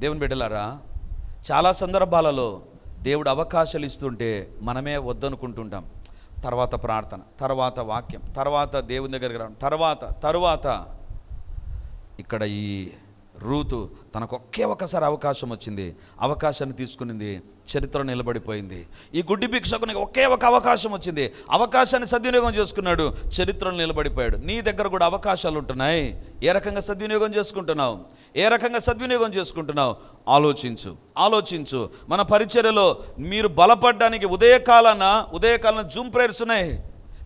దేవుని బిడ్డలారా, చాలా సందర్భాలలో దేవుడు అవకాశాలు ఇస్తుంటే మనమే వద్దనుకుంటుంటాం. తర్వాత ప్రార్థన, తర్వాత వాక్యం, తర్వాత దేవుని దగ్గరికి రావడం, తర్వాత ఇక్కడ ఈ రూతు తనకు ఒక్కసారి అవకాశం వచ్చింది, అవకాశాన్ని తీసుకునింది, చరిత్ర నిలబడిపోయింది. ఈ గుడ్డి భిక్షకునికి ఒక అవకాశం వచ్చింది, అవకాశాన్ని సద్వినియోగం చేసుకున్నాడు, చరిత్రను నిలబడిపోయాడు. నీ దగ్గర కూడా అవకాశాలు ఉంటున్నాయి. ఏ రకంగా సద్వినియోగం చేసుకుంటున్నావు? ఆలోచించు. మన పరిచర్యలో మీరు బలపడడానికి ఉదయకాలాన జూమ్ ప్రేయర్స్ ఉన్నాయి.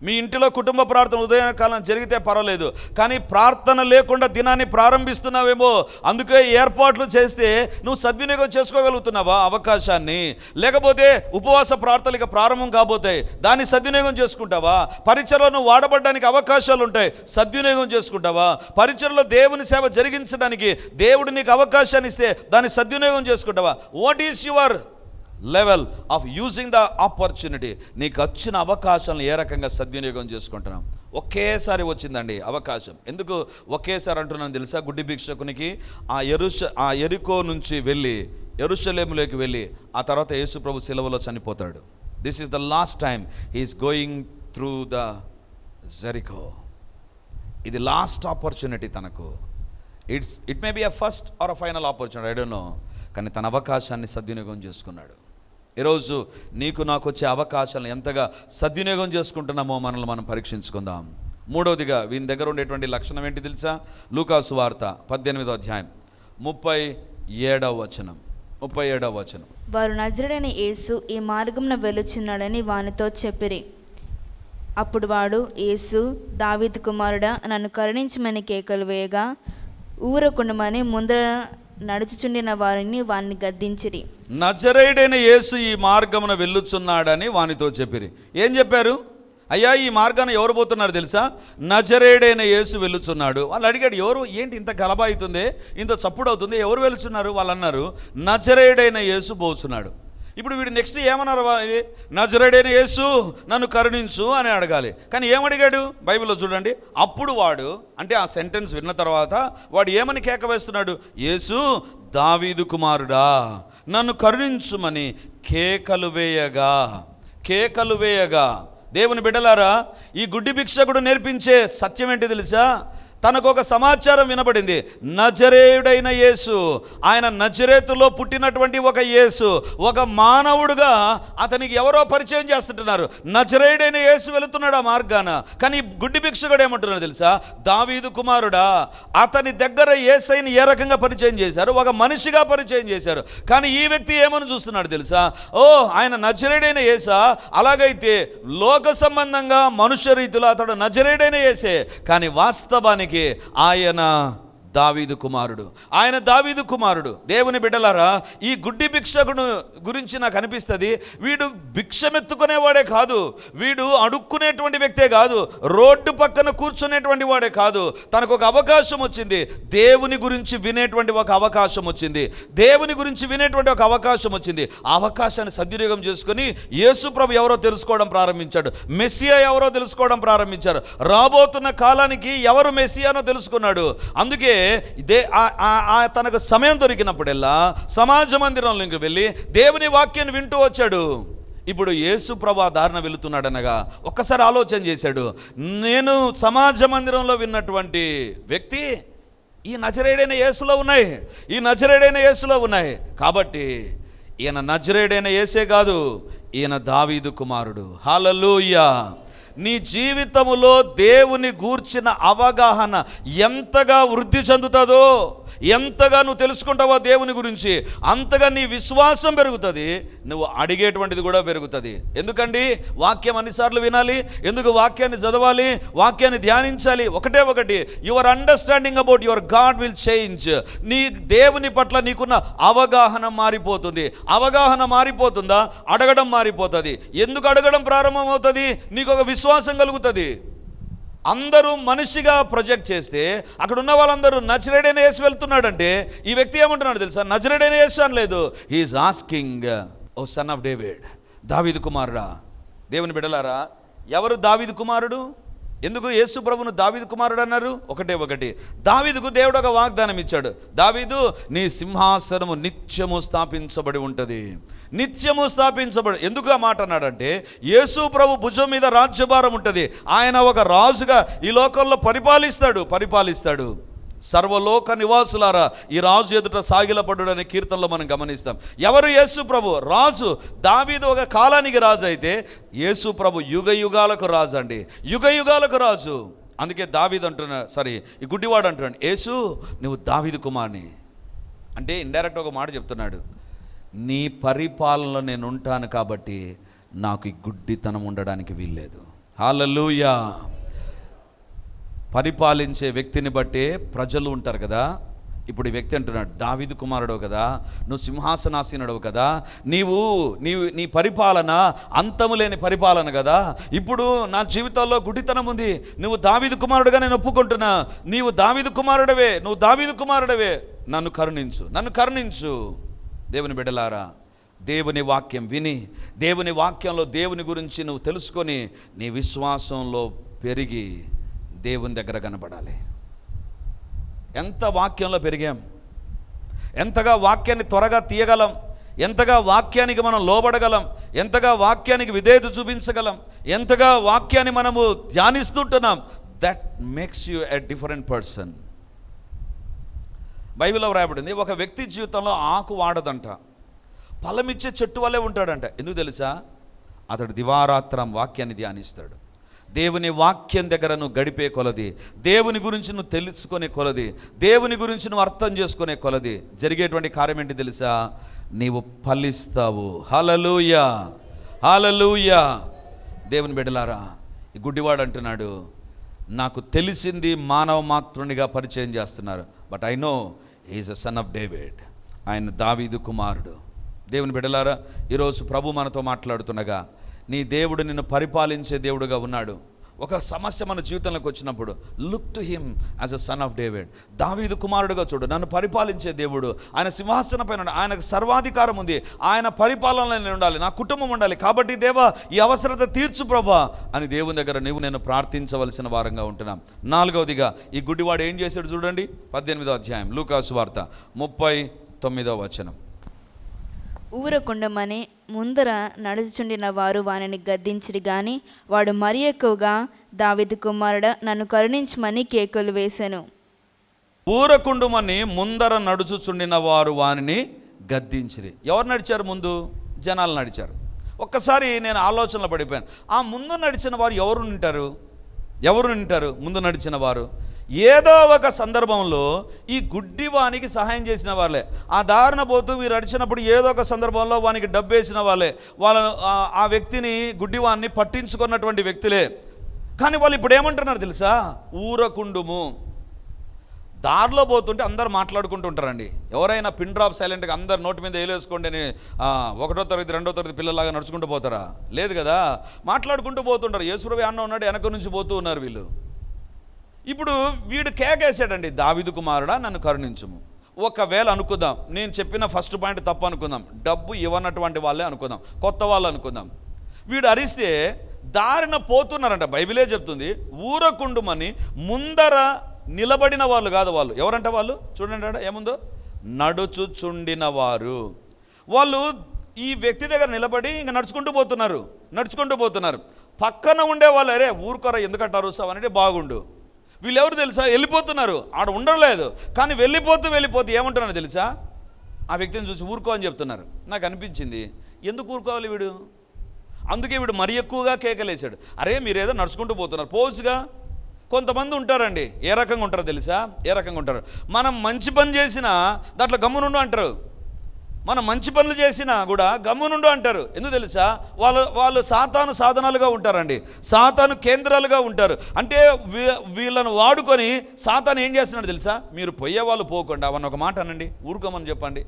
మీ ఇంటిలో కుటుంబ ప్రార్థన ఉదయకాలం జరిగితే పర్వాలేదు, కానీ ప్రార్థన లేకుండా దినాన్ని ప్రారంభిస్తున్నావేమో. అందుకే ఏర్పాట్లు చేస్తే నువ్వు సద్వినియోగం చేసుకోగలుగుతున్నావా అవకాశాన్ని? లేకపోతే ఉపవాస ప్రార్థనలు ఇక ప్రారంభం కాబోతాయి, దాన్ని సద్వినియోగం చేసుకుంటావా? పరిచర్లో నువ్వు వాడబడడానికి అవకాశాలు ఉంటాయి, సద్వినియోగం చేసుకుంటావా? పరిచర్లో దేవుని సేవ జరిగించడానికి దేవుడు నీకు అవకాశాన్ని ఇస్తే దాన్ని సద్వినియోగం చేసుకుంటావా? What is your level of using the opportunity? నీకు వచ్చిన అవకాశాలను ఏ రకంగా సద్వినియోగం చేసుకుంటున్నాం? ఒకేసారి వచ్చిందండి అవకాశం. ఎందుకు ఒకేసారి అంటున్నాను తెలుసా? గుడ్డి భిక్షకునికి ఆ యెరికో నుంచి వెళ్ళి యెరూషలేములోకి వెళ్ళి ఆ తర్వాత యేసు ప్రభు సిలువలో చనిపోతాడు. This is the last time he's going through the Jericho. ఇది లాస్ట్ ఆపర్చునిటీ తనకు. It may be a first or a final opportunity, I don't know. కానీ తన అవకాశాన్ని సద్వినియోగం చేసుకున్నాడు. ఈరోజు నీకు నాకు వచ్చే అవకాశాలను ఎంతగా సద్వినియోగం చేసుకుంటున్నామో మనల్ని మనం పరీక్షించుకుందాం. మూడవదిగా వీని దగ్గర ఉండేటువంటి లక్షణం ఏంటి తెలుసా? లూకాసు వార్త 18వ అధ్యాయం 37వ వచనం. వారు నజరుడైన యేసు ఈ మార్గమున వెలుచున్నాడని వానితో చెప్పిరి. అప్పుడు వాడు, యేసు దావీదు కుమారుడా, నన్ను కరుణించమని కేకలు వేయగా ఊరకుండమని ముందర నడుచుచుండిన వారిని గద్దించిరి. నజరేయుడైన యేసు ఈ మార్గమున వెళ్ళుచున్నాడని వానితో చెప్పిరి. ఏం చెప్పారు? అయ్యా, ఈ మార్గాన్ని ఎవరు పోతున్నారు తెలుసా? నజరేయుడైన యేసు వెళ్ళుచున్నాడు. వాళ్ళు అడిగాడు, ఎవరు? ఏంటి ఇంత గలబా అవుతుంది, ఇంత చప్పుడు అవుతుంది, ఎవరు వెళుచున్నారు? వాళ్ళు అన్నారు, నజరేయుడైన యేసు పోతున్నాడు. ఇప్పుడు వీడు నెక్స్ట్ ఏమన్నారు? నజరేయుడైన యేసు నన్ను కరుణించు అని అడగాలి. కానీ ఏమడిగాడు? బైబిల్లో చూడండి. అప్పుడు వాడు, అంటే ఆ సెంటెన్స్ విన్న తర్వాత వాడు ఏమని కేక వేస్తున్నాడు? యేసు దావీదు కుమారుడా, నన్ను కరుణించుమని కేకలు వేయగా. దేవుని బిడ్డలారా, ఈ గుడ్డి భిక్షకుడు నేర్పించే సత్యం ఏంటి తెలుసా? తనకు ఒక సమాచారం వినబడింది. నజరేయుడైన యేసు, ఆయన నజరేతులో పుట్టినటువంటి ఒక యేసు, ఒక మానవుడుగా అతనికి ఎవరో పరిచయం చేస్తుంటున్నారు. నజరేయుడైన యేసు వెళుతున్నాడు ఆ మార్గాన. కానీ గుడ్డి భిక్షకుడు ఏమంటున్నాడు తెలుసా? దావీదు కుమారుడా. అతని దగ్గర యేసయ్యని ఏ రకంగా పరిచయం చేశారు? ఒక మనిషిగా పరిచయం చేశారు. కానీ ఈ వ్యక్తి ఏమని చూస్తున్నాడు తెలుసా? ఆయన నజరేయుడైన యేసా? అలాగైతే లోక సంబంధంగా మనుష్య రీతిలో అతడు నజరేయుడైన యేసే, కానీ వాస్తవానికి ఆయన దావీదు కుమారుడు. దేవుని బిడ్డలారా, ఈ గుడ్డి భిక్షకుడు గురించి నాకు అనిపిస్తుంది, వీడు భిక్షమెత్తుకునేవాడే కాదు, వీడు అడుక్కునేటువంటి వ్యక్తే కాదు, రోడ్డు పక్కన కూర్చునేటువంటి వాడే కాదు. తనకు ఒక అవకాశం వచ్చింది, దేవుని గురించి వినేటువంటి ఒక అవకాశం వచ్చింది. ఆ అవకాశాన్ని సద్వినియోగం చేసుకొని యేసు ప్రభు ఎవరో తెలుసుకోవడం ప్రారంభించాడు, మెస్సియా ఎవరో తెలుసుకోవడం ప్రారంభించారు, రాబోతున్న కాలానికి ఎవరు మెస్సియానో తెలుసుకున్నాడు. అందుకే తనకు సమయం దొరికినప్పుడల్లా సమాజ మందిరంలోకి వెళ్ళి దేవుని వాక్యాన్ని వింటూ వచ్చాడు. ఇప్పుడు యేసు ప్రభు దారిన వెళుతున్నాడనగా ఒక్కసారి ఆలోచన చేశాడు. నేను సమాజ మందిరంలో విన్నటువంటి వ్యక్తి ఈ నజరేయుడైన యేసులో ఉన్నాయి. కాబట్టి ఈయన నజరేయుడైన యేసే కాదు, ఈయన దావీదు కుమారుడు. హల్లెలూయా. నీ జీవితములో దేవుని గూర్చిన అవగాహన ఎంతగా వృద్ధి చెందుతుందో, ఎంతగా నువ్వు తెలుసుకుంటావో దేవుని గురించి, అంతగా నీ విశ్వాసం పెరుగుతుంది, నువ్వు అడిగేటువంటిది కూడా పెరుగుతుంది. ఎందుకండి వాక్యం అన్నిసార్లు వినాలి? ఎందుకు వాక్యాన్ని చదవాలి, వాక్యాన్ని ధ్యానించాలి? ఒకటి, your understanding about your God will change. నీ దేవుని పట్ల నీకున్న అవగాహన మారిపోతుందా? అడగడం మారిపోతుంది. ఎందుకు అడగడం ప్రారంభమవుతుంది? నీకు ఒక విశ్వాసం కలుగుతుంది. అందరూ మనిషిగా ప్రొజెక్ట్ చేస్తే అక్కడ ఉన్న వాళ్ళందరూ నజరేయుడైన యేసు వెళ్తున్నాడంటే ఈ వ్యక్తి ఏమంటున్నాడు తెలుసా? నజరేయుడైన యేసు అనలేదు. He's asking, o son of David, Daveedu కుమారుడా. దేవుని బిడ్డలారా, ఎవరు దావీదు కుమారుడు? ఎందుకు యేసు ప్రభును దావీదు కుమారుడు అన్నారు? ఒకటి దావీదుకు దేవుడు ఒక వాగ్దానం ఇచ్చాడు. దావీదు, నీ సింహాసనము నిత్యము స్థాపించబడి ఉంటుంది, నిత్యము స్థాపించబడి. ఎందుకు ఆ మాట అన్నాడంటే, యేసు ప్రభు భుజం మీద రాజ్యభారం ఉంటుంది. ఆయన ఒక రాజుగా ఈ లోకంలో పరిపాలిస్తాడు. సర్వలోక నివాసులారా, ఈ రాజు ఎదుట సాగిలపడు అనే కీర్తనలో మనం గమనిస్తాం. ఎవరు? యేసు ప్రభు రాజు. దావీదు ఒక కాలానికి రాజు అయితే, యేసు ప్రభు యుగ యుగాలకు రాజు అండి, యుగ యుగాలకు రాజు. అందుకే దావీదు అంటున్నాడు, ఈ గుడ్డివాడు అంటున్నాడు, యేసు నువ్వు దావీదు కుమార్ని అంటే ఇండైరెక్ట్ ఒక మాట చెప్తున్నాడు, నీ పరిపాలనలో నేను ఉంటాను కాబట్టి నాకు ఈ గుడ్డితనం ఉండడానికి వీల్లేదు. హల్లెలూయా. పరిపాలించే వ్యక్తిని బట్టే ప్రజలు ఉంటారు కదా. ఇప్పుడు ఈ వ్యక్తి అంటున్నాడు, దావీదు కుమారుడవు కదా, నువ్వు సింహాసనాసీనుడవు కదా, నీ పరిపాలన అంతము లేని పరిపాలన కదా. ఇప్పుడు నా జీవితంలో గుడ్డితనం ఉంది, నువ్వు దావీదు కుమారుడుగా నేను ఒప్పుకుంటున్నా, నీవు దావీదు కుమారుడవే, నన్ను కరుణించు. దేవుని బిడ్డలారా, దేవుని వాక్యం విని, దేవుని వాక్యంలో దేవుని గురించి నువ్వు తెలుసుకొని, నీ విశ్వాసంలో పెరిగి దేవుని దగ్గర కనబడాలి. ఎంత వాక్యంలో పెరిగాం, ఎంతగా వాక్యాన్ని త్వరగా తీయగలం, ఎంతగా వాక్యానికి మనం లోబడగలం, ఎంతగా వాక్యానికి విధేయత చూపించగలం, ఎంతగా వాక్యాన్ని మనము ధ్యానిస్తుంటున్నాం, that makes you a different person. బైబిల్లో వ్రాయబడింది, ఒక వ్యక్తి జీవితంలో ఆకు వాడదంట, ఫలమిచ్చే చెట్టు వల్లే ఉంటాడంట. ఎందుకు తెలుసా? అతడు దివారాత్రం వాక్యాన్ని ధ్యానిస్తాడు. దేవుని వాక్యం దగ్గర నువ్వు గడిపే కొలది, దేవుని గురించి నువ్వు తెలుసుకునే కొలది, దేవుని గురించి నువ్వు అర్థం చేసుకునే కొలది జరిగేటువంటి కార్యం ఏంటి తెలుసా? నీవు ఫలిస్తావు. హల్లెలూయా. దేవుని బిడ్డలారా, ఈ గుడ్డివాడు అంటున్నాడు, నాకు తెలిసింది మానవ మాత్రునిగా పరిచయం చేస్తున్నారు, but I know he's a son of David. ఆయన దావీదు కుమారుడు. దేవుని బిడ్డలారా, ఈరోజు ప్రభు మనతో మాట్లాడుతుండగా, నీ దేవుడు నిన్ను పరిపాలించే దేవుడుగా ఉన్నాడు. ఒక సమస్య మన జీవితంలోకి వచ్చినప్పుడు, look to him as a son of David. దావీదు కుమారుడుగా చూడు, నన్ను పరిపాలించే దేవుడు. ఆయన సింహాసనం పైన, ఆయనకు సర్వాధికారం ఉంది, ఆయన పరిపాలనలో నేను ఉండాలి, నా కుటుంబం ఉండాలి. కాబట్టి దేవా, ఈ అవసరత తీర్చు ప్రభా అని దేవుని దగ్గర నేను ప్రార్థించవలసిన వారంగా ఉంటున్నాం. 4వదిగా, ఈ గుడ్డివాడు ఏం చేశాడు చూడండి, 18వ అధ్యాయం లూకా సువార్త 39వ వచనం. ఊరకుండమని ముందర నడుచుచుండిన వారు వానిని గద్దించిరి గాని వాడు మరి ఎక్కువగా, దావీదు కుమారుడా, నన్ను కరుణించమని కేకలు వేసెను. ఊరకుండుమని ముందర నడుచుచుండిన వారు వానిని గద్దించిరి. ఎవరు నడిచారు? ముందు జనాలు నడిచారు. ఒక్కసారి నేను ఆలోచనలో పడిపోయాను, ఆ ముందు నడిచిన వారు ఎవరు ఉంటారు? ముందు నడిచిన వారు ఏదో ఒక సందర్భంలో ఈ గుడ్డివానికి సహాయం చేసిన వాళ్ళే. ఆ దారిన పోతూ వీరు నడిచినప్పుడు ఏదో ఒక సందర్భంలో వానికి డబ్బు వేసిన వాళ్ళే, ఆ వ్యక్తిని, గుడ్డివాన్ని పట్టించుకున్నటువంటి వ్యక్తులే. కానీ వాళ్ళు ఇప్పుడు ఏమంటున్నారు తెలుసా? ఊరకుండుము. దారిలో పోతుంటే అందరు మాట్లాడుకుంటూ ఉంటారండి. ఎవరైనా పిన్ డ్రాప్ సైలెంట్గా అందరు నోటి మీద వేలేసుకోండి అని 1వ తరగతి 2వ తరగతి పిల్లలాగా నడుచుకుంటూ పోతారా? లేదు కదా, మాట్లాడుకుంటూ పోతుంటారు. యేసుప్రభు అన్న ఉన్నాడు, వెనక నుంచి పోతూ ఉన్నారు వీళ్ళు. ఇప్పుడు వీడు కేకేసాడండి, దావీదు కుమారుడా, నన్ను కరుణించుము. ఒకవేళ అనుకుందాం, నేను చెప్పిన ఫస్ట్ పాయింట్ తప్పు అనుకుందాం, డబ్బు ఇవ్వనటువంటి వాళ్ళే అనుకుందాం, కొత్త వాళ్ళు అనుకుందాం. వీడు అరిస్తే దారిన పోతున్నారంట. బైబిలే చెప్తుంది, ఊరకుండుమని ముందర నిలబడిన వాళ్ళు కాదు. వాళ్ళు ఎవరంట? వాళ్ళు చూడండి ఏముందో, నడుచుచుండిన వారు. వాళ్ళు ఈ వ్యక్తి దగ్గర నిలబడి ఇంకా నడుచుకుంటూ పోతున్నారు. పక్కన ఉండే వాళ్ళు, అరే ఊరుకోరా, ఎందుకంటే అరుస్తావు అంటే బాగుండు. వీళ్ళు ఎవరు తెలుసా? వెళ్ళిపోతున్నారు, ఆడ ఉండలేదు. కానీ వెళ్ళిపోతూ ఏమంటున్నారు తెలుసా? ఆ వ్యక్తిని చూసి ఊరుకో అని చెప్తున్నారు. నాకు అనిపించింది, ఎందుకు ఊరుకోవాలి వీడు? అందుకే వీడు మరీ ఎక్కువగా కేకలేశాడు. అరే మీరేదో నడుచుకుంటూ పోతున్నారు, పోవచ్చుగా. కొంతమంది ఉంటారండి, ఏ రకంగా ఉంటారో తెలుసా? మనం మంచి పని చేసినా దాంట్లో గమ్మునుండు అంటారు, మనం మంచి పనులు చేసినా కూడా గమ్మునుండు అంటారు. ఎందుకు తెలుసా? వాళ్ళు సాతాను సాధనాలుగా ఉంటారండి, సాతాను కేంద్రాలుగా ఉంటారు. అంటే వీళ్ళను వాడుకొని సాతాను ఏం చేస్తున్నాడు తెలుసా? మీరు పోయేవాళ్ళు పోకుండా అవన్నీ ఒక మాట అనండి, ఊరుకోమని చెప్పండి.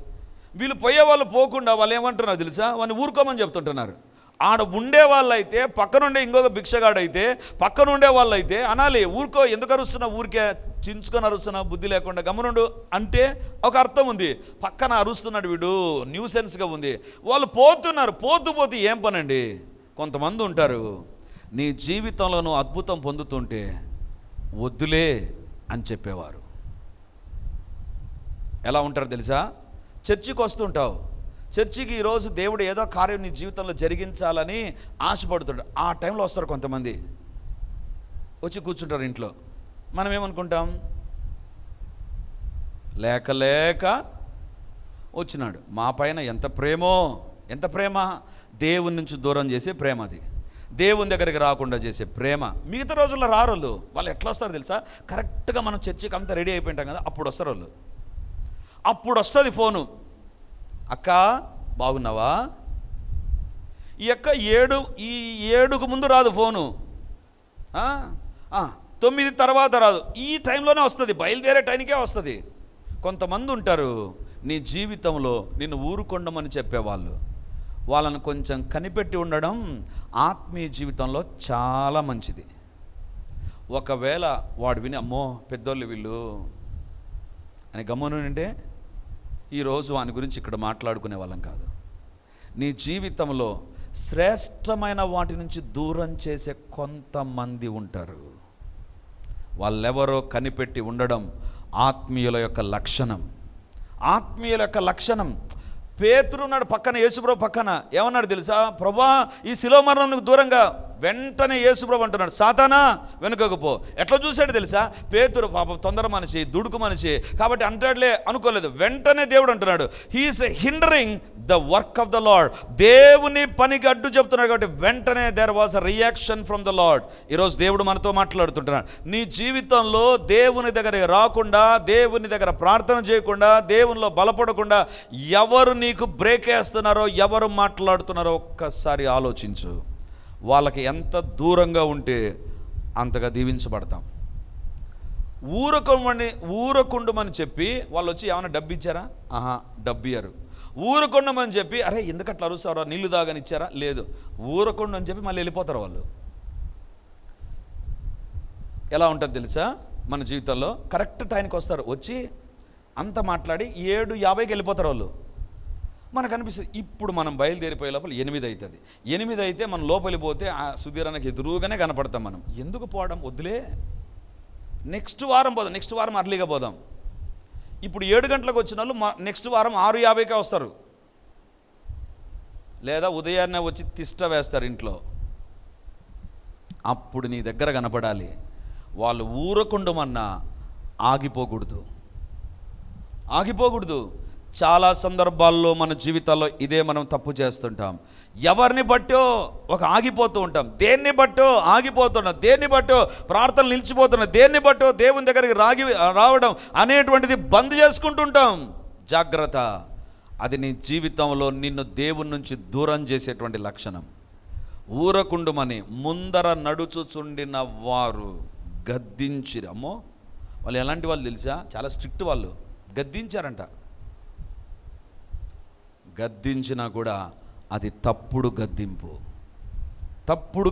వీళ్ళు పోయేవాళ్ళు పోకుండా వాళ్ళు ఏమంటున్నారు తెలుసా? వాడిని ఊరుకోమని చెప్తుంటున్నారు. ఆడ ఉండే వాళ్ళైతే, పక్కనుండే ఇంకొక భిక్షగాడైతే, పక్కనుండే వాళ్ళైతే అనాలి, ఊరుకో, ఎందుకు అరుస్తున్నావు, ఊరికే చించుకొని అరుస్తున్నావు, బుద్ధి లేకుండా గమనుండు అంటే ఒక అర్థం ఉంది. పక్కన అరుస్తున్నాడు వీడు, న్యూసెన్స్గా ఉంది. వాళ్ళు పోతున్నారు, పోతూ ఏం పనండి? కొంతమంది ఉంటారు, నీ జీవితంలో నువ్వు అద్భుతం పొందుతుంటే వద్దులే అని చెప్పేవారు. ఎలా ఉంటారో తెలుసా? చర్చికి వస్తుంటావు, చర్చికి ఈరోజు దేవుడు ఏదో కార్యం నీ జీవితంలో జరిగించాలని ఆశపడుతుంటాడు. ఆ టైంలో వస్తారు కొంతమంది, వచ్చి కూర్చుంటారు ఇంట్లో. మనం ఏమనుకుంటాం? లేక లేక వచ్చినాడు, మా పైన ఎంత ప్రేమో, ఎంత ప్రేమ! దేవుని నుంచి దూరం చేసే ప్రేమ, అది దేవుని దగ్గరికి రాకుండా చేసే ప్రేమ. మిగతా రోజుల్లో రారోళ్ళు. వాళ్ళు ఎట్లా వస్తారు తెలుసా? కరెక్ట్గా మనం చర్చికి అంతా రెడీ అయిపోయింటాం కదా, అప్పుడు వస్తారు వాళ్ళు. అప్పుడు వస్తుంది ఫోను, అక్క బాగున్నావా? ఈ అక్క 7కు ముందు రాదు ఫోను, 9 తర్వాత రాదు, ఈ టైంలోనే వస్తుంది, బయలుదేరే టైంకే వస్తుంది. కొంతమంది ఉంటారు నీ జీవితంలో నిన్ను ఊరుకొండమని చెప్పేవాళ్ళు. వాళ్ళను కొంచెం కనిపెట్టి ఉండడం ఆత్మీయ జీవితంలో చాలా మంచిది. ఒకవేళ వాడు విని అమ్మో పెద్దోళ్ళు వీళ్ళు అని గమ్మునుంటే ఈరోజు వాని గురించి ఇక్కడ మాట్లాడుకునే వాళ్ళం కాదు. నీ జీవితంలో శ్రేష్టమైన వాటి నుంచి దూరం చేసే కొంతమంది ఉంటారు. వాళ్ళెవరో కనిపెట్టి ఉండడం ఆత్మీయుల యొక్క లక్షణం. ఆత్మీయుల యొక్క లక్షణం. పేతురు ఉన్నాడు పక్కన, యేసుప్రభు పక్కన. ఏమన్నాడు తెలుసా? ప్రభువా ఈ శిలువ మరణంకు దూరంగా. వెంటనే యేసుప్రభు అంటున్నాడు, సాతానా వెనుకకు పో. ఎట్లా చూశాడు తెలుసా? పేతురు పాపం తొందర మనిషి, దుడుకు మనిషి కాబట్టి అంటాడులే అనుకోలేదు. వెంటనే దేవుడు అంటున్నాడు, he's hindering the work of the lord. దేవుని పనికి అడ్డు చెప్తున్నాడు కాబట్టి వెంటనే there was a reaction from the lord. ఈరోజు దేవుడు మనతో మాట్లాడుతుంటున్నాడు. నీ జీవితంలో దేవుని దగ్గరికి రాకుండా, దేవుని దగ్గర ప్రార్థన చేయకుండా, దేవునిలో బలపడకుండా ఎవరు నీకు బ్రేక్ వేస్తున్నారో, ఎవరు మాట్లాడుతున్నారో ఒక్కసారి ఆలోచించు. వాళ్ళకి ఎంత దూరంగా ఉంటే అంతగా దీవించబడతాం. ఊరకుండమని చెప్పి వాళ్ళు వచ్చి ఏమైనా డబ్బు ఇచ్చారా? డబ్బు ఇయ్యారు. ఊరకుండమని చెప్పి అరే ఎందుకట్లా అరుస్తారో, నీళ్లు దాగని ఇచ్చారా? లేదు. ఊరకుండ అని చెప్పి మళ్ళీ వెళ్ళిపోతారు వాళ్ళు. ఎలా ఉంటుంది తెలుసా? మన జీవితంలో కరెక్ట్ టైంకి వస్తారు, వచ్చి అంత మాట్లాడి 7:50కి వెళ్ళిపోతారు వాళ్ళు. మనకు అనిపిస్తుంది ఇప్పుడు మనం బయలుదేరిపోయే లోపల 8 అవుతుంది. 8 అయితే మనం లోపలిపోతే ఆ సుధీరానికి ఎదురుగానే కనపడతాం. మనం ఎందుకు పోవడం? వద్దులే, నెక్స్ట్ వారం పోదాం, నెక్స్ట్ వారం అర్లీగా పోదాం. ఇప్పుడు 7 గంటలకు వచ్చిన వాళ్ళు నెక్స్ట్ వారం 6:50కే వస్తారు, లేదా ఉదయాన్నే వచ్చి తిష్ట వేస్తారు ఇంట్లో. అప్పుడు నీ దగ్గర కనపడాలి. వాళ్ళు ఊరకుండమన్నా ఆగిపోకూడదు. చాలా సందర్భాల్లో మన జీవితాల్లో ఇదే మనం తప్పు చేస్తుంటాం. ఎవరిని బట్టో ఒక ఆగిపోతూ ఉంటాం, దేన్ని బట్టో ఆగిపోతున్నాం, దేన్ని బట్టో ప్రార్థనలు నిలిచిపోతున్నాం, దేన్ని బట్టో దేవుని దగ్గరికి రావడం అనేటువంటిది బంద్ చేసుకుంటుంటాం. జాగ్రత్త, అది నీ జీవితంలో నిన్ను దేవుని నుంచి దూరం చేసేటువంటి లక్షణం. ఊరకుండుమని ముందర నడుచుచుండిన వారు గద్దించిరి. అమ్మో, వాళ్ళు ఎలాంటి వాళ్ళు తెలుసా? చాలా స్ట్రిక్ట్ వాళ్ళు. గద్దించారంట. గద్దించినా కూడా అది తప్పుడు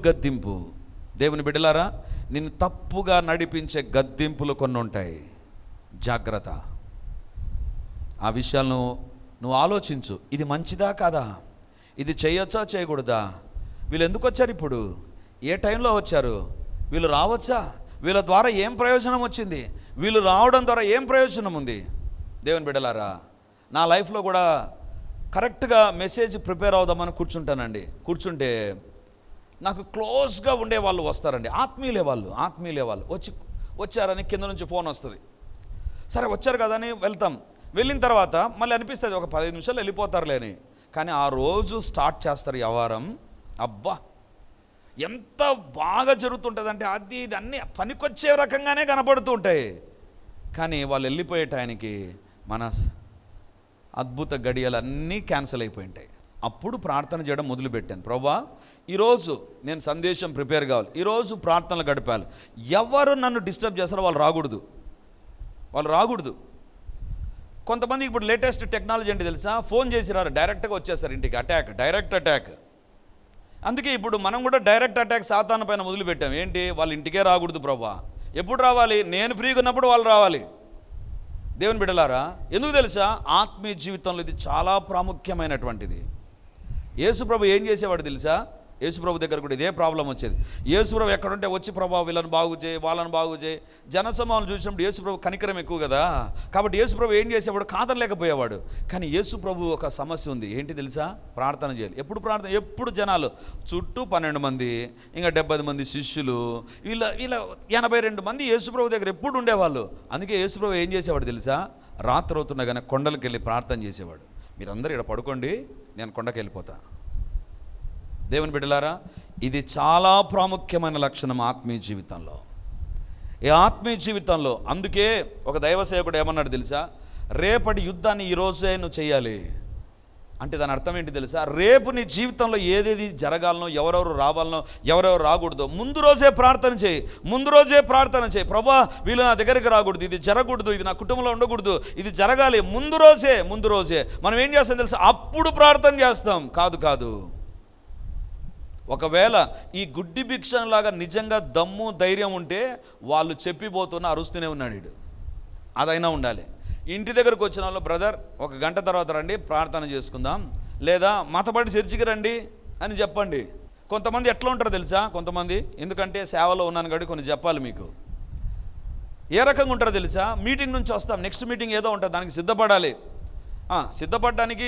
గద్దింపు. దేవుని బిడ్డలారా, నిన్ను తప్పుగా నడిపించే గద్దింపులు కొన్ని ఉంటాయి. జాగ్రత్త. ఆ విషయాలను నువ్వు ఆలోచించు. ఇది మంచిదా కాదా? ఇది చేయొచ్చా చేయకూడదా? వీళ్ళు ఎందుకు వచ్చారు? ఇప్పుడు ఏ టైంలో వచ్చారు? వీళ్ళు రావచ్చా? వీళ్ళ ద్వారా ఏం ప్రయోజనం వచ్చింది? వీళ్ళు రావడం ద్వారా ఏం ప్రయోజనం ఉంది? దేవుని బిడ్డలారా, నా లైఫ్లో కూడా కరెక్ట్గా మెసేజ్ ప్రిపేర్ అవుదామని కూర్చుంటే నాకు క్లోజ్గా ఉండే వాళ్ళు వస్తారండి. ఆత్మీయులే వాళ్ళు వచ్చారని కింద నుంచి ఫోన్ వస్తుంది. సరే వచ్చారు కదా అని వెళ్తాం. వెళ్ళిన తర్వాత మళ్ళీ అనిపిస్తుంది ఒక 15 నిమిషాలు వెళ్ళిపోతారులే అని. కానీ ఆ రోజు స్టార్ట్ చేస్తారు వ్యవహారం. అబ్బా ఎంత బాగా జరుగుతుంటుందంటే అది ఇది అన్నీ పనికొచ్చే రకంగానే కనపడుతూ ఉంటాయి. కానీ వాళ్ళు వెళ్ళిపోయే టైంకి మన అద్భుత గడియలన్నీ క్యాన్సిల్ అయిపోయి ఉంటాయి. అప్పుడు ప్రార్థన చేయడం మొదలుపెట్టాను. ప్రభువా ఈరోజు నేను సందేశం ప్రిపేర్ కావాలి, ఈరోజు ప్రార్థనలు గడిపాలి. ఎవరు నన్ను డిస్టర్బ్ చేస్తారో వాళ్ళు రాకూడదు. కొంతమంది ఇప్పుడు లేటెస్ట్ టెక్నాలజీ అంటే తెలుసా? ఫోన్ చేసి రారు, డైరెక్ట్గా వచ్చేస్తారు ఇంటికి. Direct attack. అందుకే ఇప్పుడు మనం కూడా డైరెక్ట్ అటాక్ సాతాను పైన మొదలుపెట్టాం. ఏంటి? వాళ్ళ ఇంటికే రాకూడదు ప్రభువా. ఎప్పుడు రావాలి? నేను ఫ్రీగా ఉన్నప్పుడు వాళ్ళు రావాలి. దేవుని బిడ్డలారా, ఎందుకు తెలుసా? ఆత్మీయ జీవితంలో ఇది చాలా ప్రాముఖ్యమైనటువంటిది. యేసు ప్రభు ఏం చేసేవాడు తెలుసా? యేసుప్రభు దగ్గర కూడా ఇదే ప్రాబ్లం వచ్చేది. యేసుప్రభు ఎక్కడుంటే వచ్చి ప్రభా వీళ్ళని బాగు చేయి, వాళ్ళని బాగు చేయి. జనసమూహాలను చూసినప్పుడు యేసుప్రభు కనికరం ఎక్కువ కదా, కాబట్టి యేసుప్రభు ఏం చేసేవాడు, కాదనలేకపోయేవాడు. కానీ యేసుప్రభు ఒక సమస్య ఉంది, ఏంటి తెలుసా? ప్రార్థన చేయాలి. ఎప్పుడు ప్రార్థన? ఎప్పుడు జనాలు చుట్టూ 12 మంది, ఇంకా 70 మంది శిష్యులు, వీళ్ళ 82 మంది యేసుప్రభు దగ్గర ఎప్పుడు ఉండేవాళ్ళు. అందుకే యేసుప్రభు ఏం చేసేవాడు తెలుసా? రాత్రి అవుతున్నా కానీ కొండలకు వెళ్ళి ప్రార్థన చేసేవాడు. మీరందరూ ఇక్కడ పడుకోండి, నేను కొండకి వెళ్ళిపోతా. దేవుని బిడ్డలారా, ఇది చాలా ప్రాముఖ్యమైన లక్షణం ఆత్మీయ జీవితంలో. ఈ ఆత్మీయ జీవితంలో అందుకే ఒక దైవ సేవకుడు ఏమన్నాడు తెలుసా? రేపటి యుద్ధాన్ని ఈరోజే నువ్వు చేయాలి అంటే దాని అర్థం ఏంటి తెలుసా? రేపు నీ జీవితంలో ఏదేది జరగాలనో, ఎవరెవరు రావాలనో, ఎవరెవరు రాకూడదో ముందు రోజే ప్రార్థన చేయి. ముందు రోజే ప్రార్థన చేయి. ప్రభా వీళ్ళు నా దగ్గరికి రాకూడదు, ఇది జరగకూడదు, ఇది నా కుటుంబంలో ఉండకూడదు, ఇది జరగాలి. ముందు రోజే మనం ఏం చేస్తాం తెలుసా? అప్పుడు ప్రార్థన చేస్తాం. కాదు, ఒకవేళ ఈ గుడ్డి భిక్షలాగా నిజంగా దమ్ము ధైర్యం ఉంటే వాళ్ళు చెప్పిపోతున్నా అరుస్తూనే ఉన్నాడు వీడు. అదైనా ఉండాలి. ఇంటి దగ్గరకు వచ్చిన వాళ్ళు, బ్రదర్ 1 గంట తర్వాత రండి ప్రార్థన చేసుకుందాం, లేదా మతపడి చర్చికి రండి అని చెప్పండి. కొంతమంది ఎట్లా ఉంటారో తెలుసా? కొంతమంది, ఎందుకంటే సేవలో ఉన్నాను కాబట్టి కొన్ని చెప్పాలి మీకు. ఏ రకంగా ఉంటారో తెలుసా? మీటింగ్ నుంచి వస్తాం, నెక్స్ట్ మీటింగ్ ఏదో ఉంటుంది, దానికి సిద్ధపడాలి. సిద్ధపడడానికి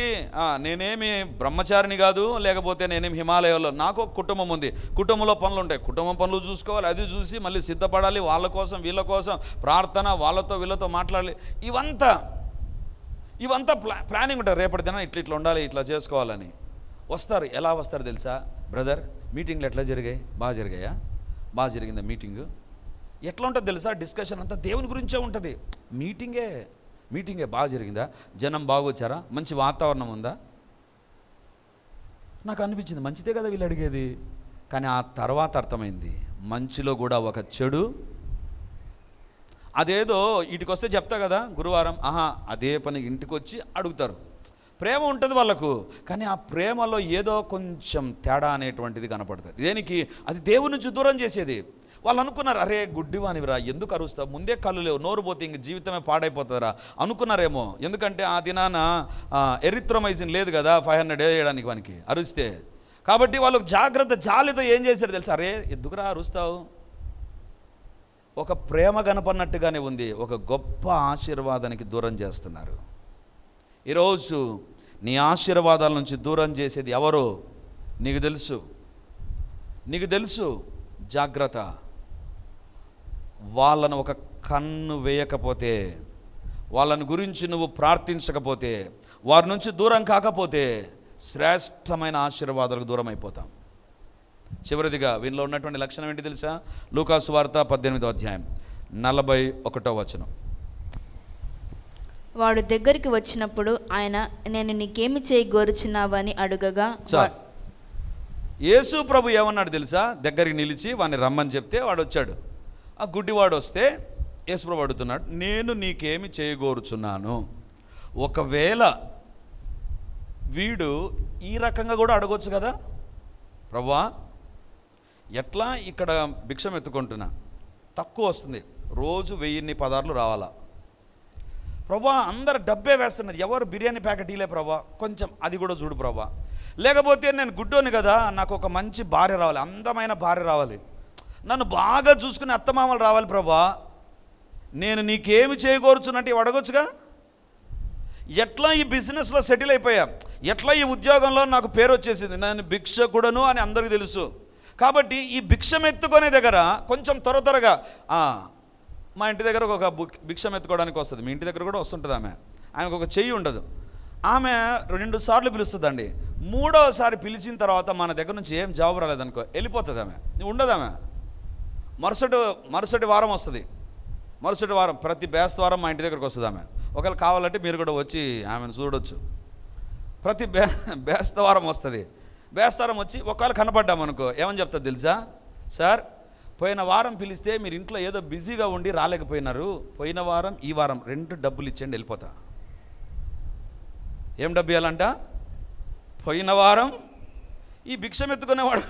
నేనేమి బ్రహ్మచారిని కాదు, లేకపోతే నేనేమి హిమాలయాల్లో, నాకు ఒక కుటుంబం ఉంది, కుటుంబంలో పనులు ఉంటాయి, కుటుంబం పనులు చూసుకోవాలి, అది చూసి మళ్ళీ సిద్ధపడాలి, వాళ్ళ కోసం వీళ్ళ కోసం ప్రార్థన, వాళ్ళతో వీళ్ళతో మాట్లాడాలి. ఇవంతా ప్లానింగ్ ఉంటుంది. రేపటి దిన ఇట్లా ఉండాలి, ఇట్లా చేసుకోవాలని వస్తారు. ఎలా వస్తారు తెలుసా? బ్రదర్ మీటింగ్లు ఎట్లా జరిగాయి? బాగా జరిగాయా? బాగా జరిగిందా మీటింగు? ఎట్లా ఉంటుంది తెలుసా? డిస్కషన్ అంతా దేవుని గురించే ఉంటుంది. మీటింగే బాగా జరిగిందా? జనం బాగా వచ్చారా? మంచి వాతావరణం ఉందా? నాకు అనిపించింది మంచిదే కదా వీళ్ళు అడిగేది. కానీ ఆ తర్వాత అర్థమైంది, మంచిలో కూడా ఒక చెడు. అదేదో వీటికి వస్తే చెప్తా కదా గురువారం, అదే పని ఇంటికి వచ్చి అడుగుతారు. ప్రేమ ఉంటుంది వాళ్ళకు, కానీ ఆ ప్రేమలో ఏదో కొంచెం తేడా అనేటువంటిది కనపడుతుంది. దేనికి? అది దేవుని నుంచి దూరం చేసేది. వాళ్ళు అనుకున్నారు, అరే గుడ్డివానివిరా, ఎందుకు అరుస్తావు, ముందే కళ్ళు లేవు, నోరు పోతే ఇంక జీవితమే పాడైపోతుందిరా అనుకున్నారేమో. ఎందుకంటే ఆ దినాన ఎరిథ్రోమైసిన్ లేదు కదా 500 వేయడానికి వానికి అరుస్తే. కాబట్టి వాళ్ళకు జాలితో ఏం చేశారు తెలుసా? అరే ఎందుకురా అరుస్తావు. ఒక ప్రేమ కనపడినట్టుగానే ఉంది, ఒక గొప్ప ఆశీర్వాదానికి దూరం చేస్తున్నారు. ఈరోజు నీ ఆశీర్వాదాల నుంచి దూరం చేసేది ఎవరో నీకు తెలుసు. జాగ్రత్త. వాళ్ళను ఒక కన్ను వేయకపోతే, వాళ్ళని గురించి నువ్వు ప్రార్థించకపోతే, వారి నుంచి దూరం కాకపోతే శ్రేష్టమైన ఆశీర్వాదాలకు దూరం అయిపోతాం. చివరిదిగా వీళ్ళలో ఉన్నటువంటి లక్షణం ఏంటి తెలుసా? లూకాసు వార్త 18వ అధ్యాయం 41వ వచనం. వాడు దగ్గరికి వచ్చినప్పుడు ఆయన, నేను నీకేమి చేయగోరుచున్నావని అడుగగా, యేసు ప్రభు ఏమన్నాడు తెలుసా? దగ్గరికి నిలిచి వాడిని రమ్మని చెప్తే వాడు వచ్చాడు. ఆ గుడ్డివాడు వస్తే యేసు ప్రభు అడుగుతున్నాడు, నేను నీకేమి చేయగోరుచున్నాను. ఒకవేళ వీడు ఈ రకంగా కూడా అడగొచ్చు కదా, ప్రభువా ఎట్లా ఇక్కడ భిక్షం ఎత్తుకుంటున్నా, తక్కువ వస్తుంది, రోజు 1000 పదార్లు రావాలా ప్రభా, అందరు డబ్బే వేస్తున్నారు, ఎవరు బిర్యానీ ప్యాకెట్ ఇలే ప్రభా, కొంచెం అది కూడా చూడు ప్రభా. లేకపోతే నేను గుడ్డోని కదా, నాకు ఒక మంచి భార్య రావాలి, అందమైన భార్య రావాలి, నన్ను బాగా చూసుకుని అత్తమామలు రావాలి ప్రభా, నేను నీకేమి చేయకూర్చున్నట్టు అడగొచ్చుగా. ఎట్లా ఈ బిజినెస్లో సెటిల్ అయిపోయా, ఎట్లా ఈ ఉద్యోగంలో నాకు పేరు వచ్చేసింది, నేను భిక్షకుడను అని అందరికీ తెలుసు. కాబట్టి ఈ భిక్షం ఎత్తుకునే దగ్గర కొంచెం త్వరగా మా ఇంటి దగ్గర ఒక భిక్షం ఎత్తుకోవడానికి వస్తుంది, మీ ఇంటి దగ్గర కూడా వస్తుంటుంది ఆమెకు ఒక చెయ్యి ఉండదు, ఆమె 2 సార్లు పిలుస్తుందండి. 3వ సారి పిలిచిన తర్వాత మన దగ్గర నుంచి ఏం జవాబు రాలేదనుకో వెళ్ళిపోతుంది ఆమె, ఉండదు ఆమె. మరుసటి వారం వస్తుంది, మరుసటి వారం ప్రతి బేస్తవారం మా ఇంటి దగ్గరకు వస్తుంది ఆమె. ఒకవేళ కావాలంటే మీరు కూడా వచ్చి ఆమెను చూడొచ్చు. ప్రతి బేస్తవారం వస్తుంది. బేస్తవారం వచ్చి ఒకవేళ కనపడ్డామనుకో ఏమని చెప్తుంది తెలుసా? సార్ పోయిన వారం పిలిస్తే మీరు ఇంట్లో ఏదో బిజీగా ఉండి రాలేకపోయినారు, పోయిన వారం ఈ వారం 2 డబ్బులు ఇచ్చేయండి వెళ్ళిపోతా. ఏం డబ్బు ఇవ్వాలంట? పోయిన వారం ఈ భిక్షం ఎత్తుకునేవాడు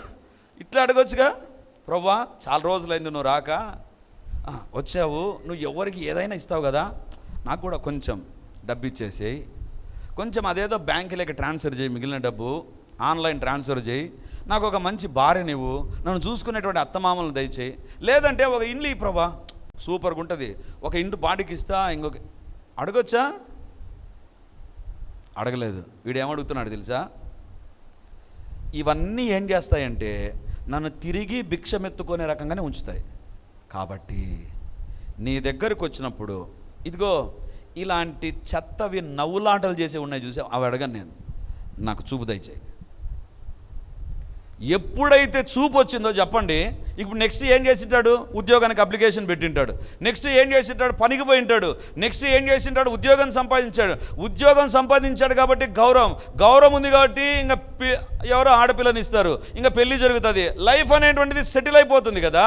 ఇట్లా అడగొచ్చుగా, ప్రభా చాలా రోజులైంది నువ్వు రాక, వచ్చావు, నువ్వు ఎవరికి ఏదైనా ఇస్తావు కదా, నాకు కూడా కొంచెం డబ్బు ఇచ్చేసేయి, కొంచెం అదేదో బ్యాంకులోకి ట్రాన్స్ఫర్ చేయి, మిగిలిన డబ్బు ఆన్లైన్ ట్రాన్స్ఫర్ చేయి, నాకు ఒక మంచి భార్య నీవు, నన్ను చూసుకునేటువంటి అత్తమామలను దయచేయి, లేదంటే ఒక ఇండ్లు ఈ ప్రభా సూపర్గా ఉంటుంది, ఒక ఇంటి బాడికి ఇస్తా, ఇంకొక అడగొచ్చా? అడగలేదు. వీడు ఏమడుగుతున్నాడు తెలుసా? ఇవన్నీ ఏం చేస్తాయంటే నన్ను తిరిగి భిక్షమెత్తుకునే రకంగానే ఉంచుతాయి. కాబట్టి నీ దగ్గరకు వచ్చినప్పుడు ఇదిగో ఇలాంటి చెత్తవి నవ్వులాటలు చేసి ఉన్నాయి చూసా, అవి అడగను నేను, నాకు చూపు దయచేయి. ఎప్పుడైతే చూపు వచ్చిందో చెప్పండి, ఇప్పుడు నెక్స్ట్ ఏం చేసింటాడు? ఉద్యోగానికి అప్లికేషన్ పెట్టింటాడు. నెక్స్ట్ ఏం చేసింటాడు? పనికి పోయింటాడు. నెక్స్ట్ ఏం చేసింటాడు? ఉద్యోగం సంపాదించాడు. ఉద్యోగం సంపాదించాడు కాబట్టి గౌరవం ఉంది కాబట్టి ఇంకా ఎవరో ఆడపిల్లని ఇస్తారు, ఇంకా పెళ్లి జరుగుతుంది, లైఫ్ అనేటువంటిది సెటిల్ అయిపోతుంది కదా.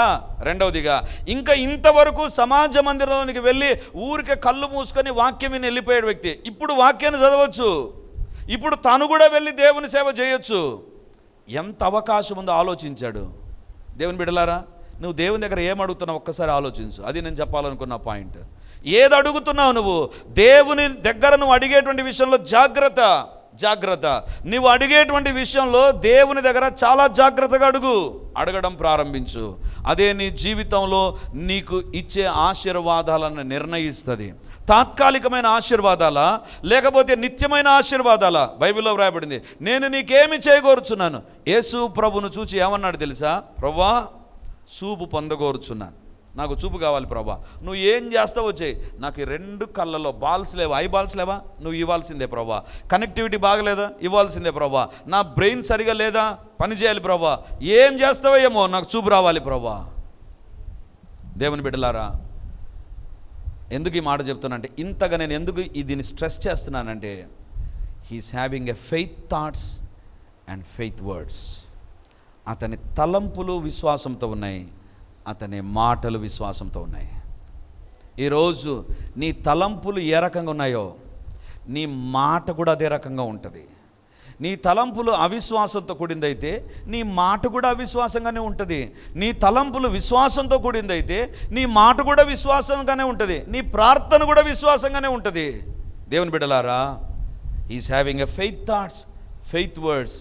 రెండవదిగా ఇంకా ఇంతవరకు సమాజ మందిరంలోనికి వెళ్ళి ఊరికే కళ్ళు మూసుకొని వాక్యం విని వెళ్ళిపోయాడు వ్యక్తి, ఇప్పుడు వాక్యాన్ని చదవచ్చు, ఇప్పుడు తను కూడా వెళ్ళి దేవుని సేవ చేయొచ్చు. ఎంత అవకాశం ఉందో ఆలోచించాడు. దేవుని బిడ్డలారా, నువ్వు దేవుని దగ్గర ఏం అడుగుతున్నావు ఒక్కసారి ఆలోచించు. అది నేను చెప్పాలనుకున్న పాయింట్. ఏది అడుగుతున్నావు నువ్వు? దేవుని దగ్గర నువ్వు అడిగేటువంటి విషయంలో జాగ్రత్త. నువ్వు అడిగేటువంటి విషయంలో దేవుని దగ్గర చాలా జాగ్రత్తగా అడగడం ప్రారంభించు. అదే నీ జీవితంలో నీకు ఇచ్చే ఆశీర్వాదాలను నిర్ణయిస్తుంది. తాత్కాలికమైన ఆశీర్వాదాలా లేకపోతే నిత్యమైన ఆశీర్వాదాలా? బైబిల్లో వ్రాయబడింది, నేను నీకేమి చేయగోరుచున్నాను. యేసు ప్రభును చూచి ఏమన్నాడు తెలుసా? ప్రభా, చూపు పొందగోరుచున్నాను, నాకు చూపు కావాలి ప్రభా. నువ్వు ఏం చేస్తావో చేయి, నాకు ఈ 2 కళ్ళలో బాల్స్ లేవా, ఐ బాల్స్ లేవా, నువ్వు ఇవ్వాల్సిందే ప్రభా. కనెక్టివిటీ బాగలేదా, ఇవ్వాల్సిందే ప్రభా. నా బ్రెయిన్ సరిగా లేదా, పని చేయాలి ప్రభా. ఏం చేస్తావో ఏమో, నాకు చూపు రావాలి ప్రభా. దేవుని బిడ్డలారా, ఎందుకు ఈ మాట చెప్తున్నానంటే, ఇంతగా నేను ఎందుకు దీన్ని స్ట్రెస్ చేస్తున్నానంటే, he's having a faith thoughts and faith words. అతని తలంపులు విశ్వాసంతో ఉన్నాయి, అతని మాటలు విశ్వాసంతో ఉన్నాయి. ఈరోజు నీ తలంపులు ఏ రకంగా ఉన్నాయో నీ మాట కూడా అదే రకంగా ఉంటుంది. నీ తలంపులు అవిశ్వాసంతో కూడిందైతే నీ మాట కూడా అవిశ్వాసంగానే ఉంటుంది. నీ తలంపులు విశ్వాసంతో కూడిందైతే నీ మాట కూడా విశ్వాసంగానే ఉంటుంది. నీ ప్రార్థన కూడా విశ్వాసంగానే ఉంటుంది. దేవుని బిడ్డలారా, is having a faith thoughts, faith words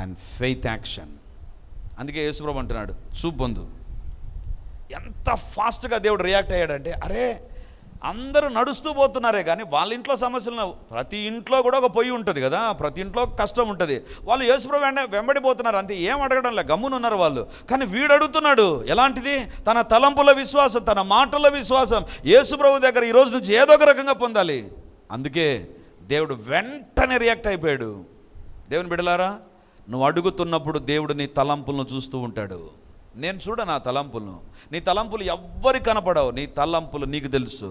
and faith action. అందుకే యేసుప్రభు అంటున్నాడు, చూపు పొందు. ఎంత ఫాస్ట్గా దేవుడు రియాక్ట్ అయ్యాడంటే, అరే అందరూ నడుస్తూ పోతున్నారే కానీ వాళ్ళ ఇంట్లో సమస్యలు, ప్రతి ఇంట్లో కూడా ఒక పొయ్యి ఉంటుంది కదా, ప్రతి ఇంట్లో కష్టం ఉంటుంది. వాళ్ళు యేసుప్రభు వెంబడిపోతున్నారు అంతే, ఏం అడగడం లే, గమ్మునున్నారు వాళ్ళు. కానీ వీడు అడుగుతున్నాడు, ఎలాంటిది? తన తలంపుల విశ్వాసం, తన మాటల విశ్వాసం. యేసుప్రభు దగ్గర ఈరోజు నుంచి ఏదో ఒక రకంగా పొందాలి. అందుకే దేవుడు వెంటనే రియాక్ట్ అయిపోయాడు. దేవుని బిడ్డలారా, నువ్వు అడుగుతున్నప్పుడు దేవుడు నీ తలంపులను చూస్తూ ఉంటాడు. నేను చూడ నా తలంపులను, నీ తలంపులు ఎవ్వరికి కనపడవు. నీ తలంపులు నీకు తెలుసు,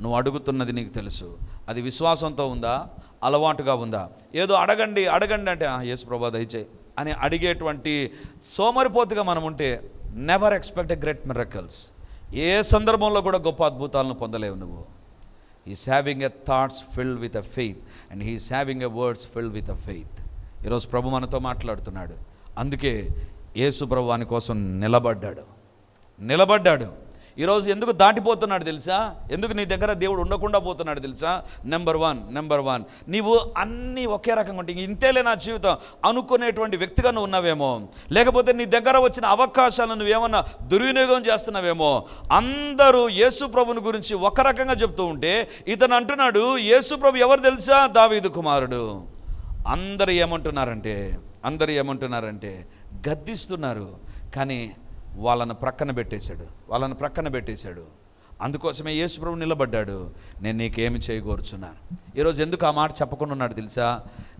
నువ్వు అడుగుతున్నది నీకు తెలుసు. అది విశ్వాసంతో ఉందా, అలవాటుగా ఉందా? ఏదో అడగండి అంటే యేసు ప్రభా దయచేయి అని అడిగేటువంటి సోమరిపోతుగా మనం ఉంటే never expect a great miracles. ఏ సందర్భంలో కూడా గొప్ప అద్భుతాలను పొందలేవు నువ్వు. He's having a thoughts filled with a faith and he's having a words filled with a faith. ఈరోజు ప్రభు మనతో మాట్లాడుతున్నాడు. అందుకే యేసు ప్రభు వాని కోసం నిలబడ్డాడు. ఈరోజు ఎందుకు దాటిపోతున్నాడు తెలుసా? ఎందుకు నీ దగ్గర దేవుడు ఉండకుండా పోతున్నాడు తెలుసా? నెంబర్ వన్ నీవు అన్నీ ఒకే రకంగా ఉంటే ఇంతేలే నా జీవితం అనుకునేటువంటి వ్యక్తిగా నువ్వు ఉన్నావేమో, లేకపోతే నీ దగ్గర వచ్చిన అవకాశాలను నువ్వేమన్నా దుర్వినియోగం చేస్తున్నావేమో. అందరూ యేసు ప్రభుని గురించి ఒక రకంగా చెప్తూ ఉంటే ఇతను అంటున్నాడు, యేసు ప్రభు ఎవరు తెలుసా? దావీదు కుమారుడు. అందరూ ఏమంటున్నారంటే గద్దిస్తున్నారు, కానీ వాళ్ళను ప్రక్కన పెట్టేశాడు. అందుకోసమే యేసు ప్రభు నిలబడ్డాడు, నేను నీకేమి చేయగోరుచున్నాను. ఈరోజు ఎందుకు ఆ మాట చెప్పకుండా ఉన్నాడు తెలుసా?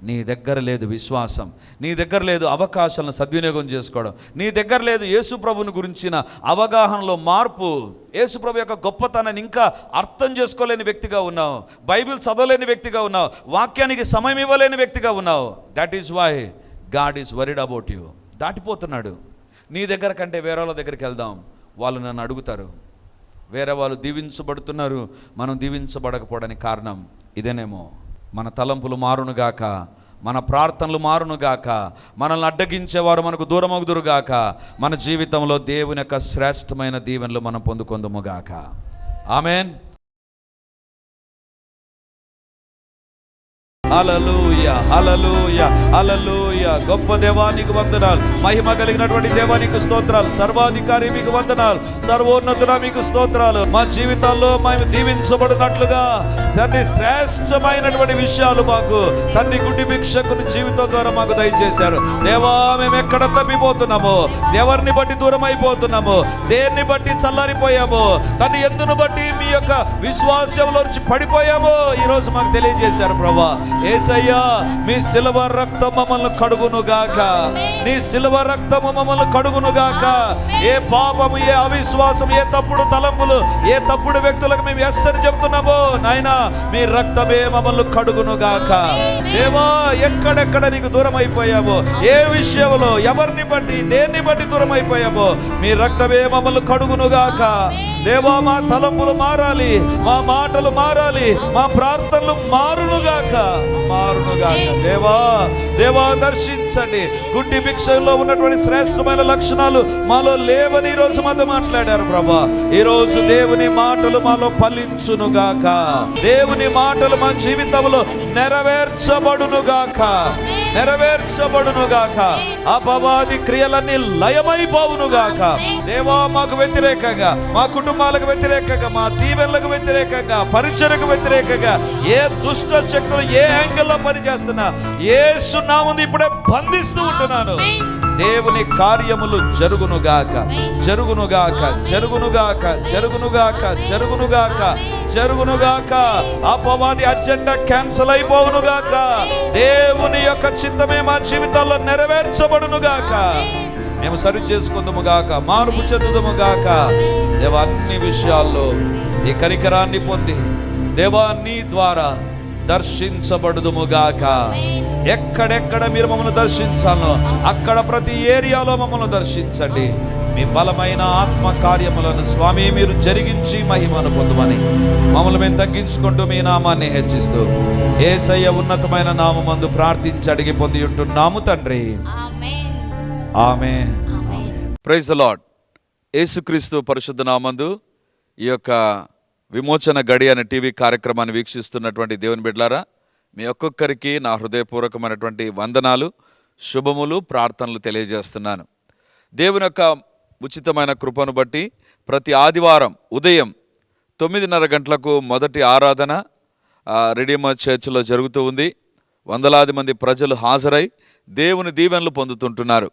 నీ దగ్గర లేదు విశ్వాసం, నీ దగ్గర లేదు అవకాశాలను సద్వినియోగం చేసుకోవడం, నీ దగ్గర లేదు యేసు ప్రభుని గురించిన అవగాహనలో మార్పు. యేసు ప్రభు యొక్క గొప్పతనాన్ని ఇంకా అర్థం చేసుకోలేని వ్యక్తిగా ఉన్నావు, బైబిల్ చదవలేని వ్యక్తిగా ఉన్నావు, వాక్యానికి సమయం ఇవ్వలేని వ్యక్తిగా ఉన్నావు. That is why God is worried about you. దాటిపోతున్నాడు. నీ దగ్గర కంటే వేరే వాళ్ళ దగ్గరికి వెళ్దాం, వాళ్ళు నన్ను అడుగుతారు. వేరే వాళ్ళు దీవించబడుతున్నారు, మనం దీవించబడకపోవడానికి కారణం ఇదేనేమో. మన తలంపులు మారునుగాక, మన ప్రార్థనలు మారునుగాక, మనల్ని అడ్డగించేవారు మనకు దూరమగుదురుగాక, మన జీవితంలో దేవుని యొక్క శ్రేష్టమైన దీవెనలు మనం పొందుకొందుముగాక. ఆమేన్. హల్లెలూయా, హల్లెలూయా, హల్లెలూయా. హల్లెలూయా. గొప్ప దేవా నీకు వందనాలు, మహిమ కలిగినటువంటి దేవా నీకు స్తోత్రాలు, సర్వాధికారి మీకు వందనాలు, సర్వోన్నతుడా మీకు స్తోత్రాలు. మా జీవితాల్లో మేము దీవించబడినట్లుగా తండ్రి శ్రేష్టమైనటువంటి విషయాలు మాకు తండ్రి గుడ్డి భిక్షకుని జీవితం ద్వారా మాకు దయచేశారు దేవా. మేము ఎక్కడ తప్పిపోతున్నాము, ఎవరిని బట్టి దూరం అయిపోతున్నాము, దేన్ని బట్టి చల్లారిపోయాము, తను ఎందును బట్టి మీ యొక్క విశ్వాసంలో నుంచి పడిపోయాము, ఈరోజు మాకు తెలియజేశారు ప్రభా. యేసయ్యా మీ శిలువ రక్తం మమ్మల్ని కడుగును గాక, నీ శిలువ రక్తము మమ్మల్ని కడుగును గాక. ఏ పాపము, ఏ అవిశ్వాసం, ఏ తప్పుడు తలంపులు, ఏ తప్పుడు వ్యక్తులకు మేము ఎస్ అని చెప్తున్నామో నాయనా మీ రక్తమే మమ్మల్ని కడుగును గాక. దేవా ఎక్కడెక్కడ నీకు దూరం అయిపోయామో, ఏ విషయంలో ఎవరిని బట్టి దేన్ని బట్టి దూరం అయిపోయామో మీ రక్తమే మమ్మల్ని కడుగును గాక. దేవా మా తలంపులు మారాలి, మా మాటలు మారాలి, మా ప్రార్థనలు మారునుగాక. దేవా దేవా దర్శించండి. గుడ్డి భిక్షలో ఉన్నటువంటి శ్రేష్టమైన లక్షణాలు మాలో లేవని ఈరోజు మాతో మాట్లాడారు ప్రభా. ఈరోజు దేవుని మాటలు మాలో ఫలించునుగాక, దేవుని మాటలు మా జీవితంలో నెరవేర్చబడునుగాక. అపవాది క్రియలన్నీ లయమైపోవునుగాక. దేవా మాకు వ్యతిరేకంగా, మా కుటుంబాలకు వ్యతిరేకంగా, మా దీవెనలకు వ్యతిరేకంగా, పరిచయకు వ్యతిరేకంగా ఏ దుష్ట శక్తులు ఏ యాంగిల్లో పనిచేస్తున్నా యేసు నామమున ఇప్పుడే బంధిస్తూ ఉంటున్నాను. దేవుని కార్యములు జరుగునుగాక. అపవాది అజెండా క్యాన్సిల్ అయిపోవునుగాక. దేవుని యొక్క చిత్తమే మా జీవితాల్లో నెరవేర్చబడునుగాక. మేము సరి చేసుకుందుముగాక, మార్పు చెందుదుముగాక. దేవా అన్ని విషయాల్లో నీ కనికరాన్ని పొంది దేవా నీ ద్వారా దర్శించబడుదుముగాక. ఎక్కడెక్కడ మీరు మమ్మల్ని దర్శించాలో అక్కడ ప్రతి ఏరియాలో మమ్మల్ని దర్శించండి. మీ బలమైన ఆత్మ కార్యములను స్వామి మీరు జరిగించి మహిమను పొందుమని మమ్మల్ని మేము తగ్గించుకుంటూ మీ నామాన్ని హెచ్చిస్తూ యేసయ్య ఉన్నతమైన నామమందు ప్రార్థించి అడిగి పొంది ఉంటున్నాము తండ్రి. ఆమేన్. Praise the Lord. యేసుక్రీస్తు పరిశుద్ధ నామందు ఈ యొక్క విమోచన గడి అనే టీవీ కార్యక్రమాన్ని వీక్షిస్తున్నటువంటి దేవుని బిడ్డలారా, మీ ఒక్కొక్కరికి నా హృదయపూర్వకమైనటువంటి వందనాలు, శుభములు, ప్రార్థనలు తెలియజేస్తున్నాను. దేవుని యొక్క ఉచితమైన కృపను బట్టి ప్రతి ఆదివారం ఉదయం 9:30 గంటలకు మొదటి ఆరాధన రెడీమర్ చర్చ్లో జరుగుతూ ఉంది. వందలాది మంది ప్రజలు హాజరై దేవుని దీవెనలు పొందుతుంటున్నారు.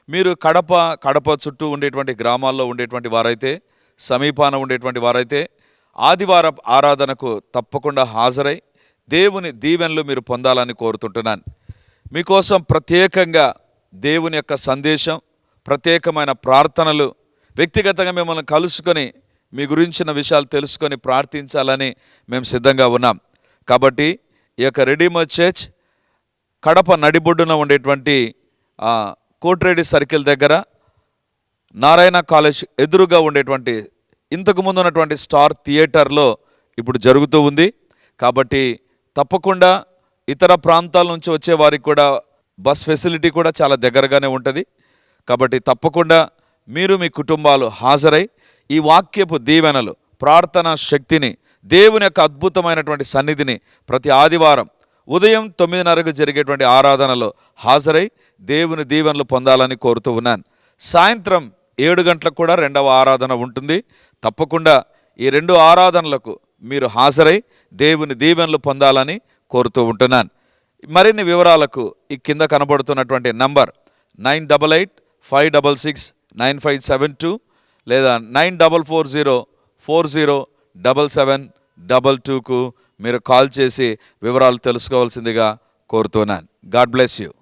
మీరు కడప చుట్టూ ఉండేటువంటి గ్రామాల్లో ఉండేటువంటి వారైతే, సమీపాన ఉండేటువంటి వారైతే ఆదివారం ఆరాధనకు తప్పకుండా హాజరై దేవుని దీవెనలు మీరు పొందాలని కోరుతుంటున్నాను. మీకోసం ప్రత్యేకంగా దేవుని యొక్క సందేశం, ప్రత్యేకమైన ప్రార్థనలు, వ్యక్తిగతంగా మిమ్మల్ని కలుసుకొని మీ గురించిన విషయాలు తెలుసుకొని ప్రార్థించాలని మేము సిద్ధంగా ఉన్నాం. కాబట్టి ఈ యొక్క రెడీమర్ చర్చ్ కడప నడిబొడ్డున ఉండేటువంటి కోట్రేడి సర్కిల్ దగ్గర నారాయణ కాలేజ్ ఎదురుగా ఉండేటువంటి ఇంతకుముందు ఉన్నటువంటి స్టార్ థియేటర్లో ఇప్పుడు జరుగుతూ ఉంది. కాబట్టి తప్పకుండా ఇతర ప్రాంతాల నుంచి వచ్చే వారికి కూడా బస్ ఫెసిలిటీ కూడా చాలా దగ్గరగానే ఉంటుంది. కాబట్టి తప్పకుండా మీరు మీ కుటుంబాలు హాజరై ఈ వాక్యపు దీవెనలు, ప్రార్థనా శక్తిని, దేవుని యొక్క అద్భుతమైనటువంటి సన్నిధిని ప్రతి ఆదివారం ఉదయం 9:30కు జరిగేటువంటి ఆరాధనలో హాజరై దేవుని దీవెనలు పొందాలని కోరుతూ ఉన్నాను. సాయంత్రం 7 గంటలకు కూడా 2వ ఆరాధన ఉంటుంది. తప్పకుండా ఈ 2 ఆరాధనలకు మీరు హాజరై దేవుని దీవెనలు పొందాలని కోరుతూ ఉంటున్నాను. మరిన్ని వివరాలకు ఈ కింద కనబడుతున్నటువంటి నంబర్ 9885669572 లేదా 9440407722కు మీరు కాల్ చేసి వివరాలు తెలుసుకోవాల్సిందిగా కోరుతున్నాను. God bless you.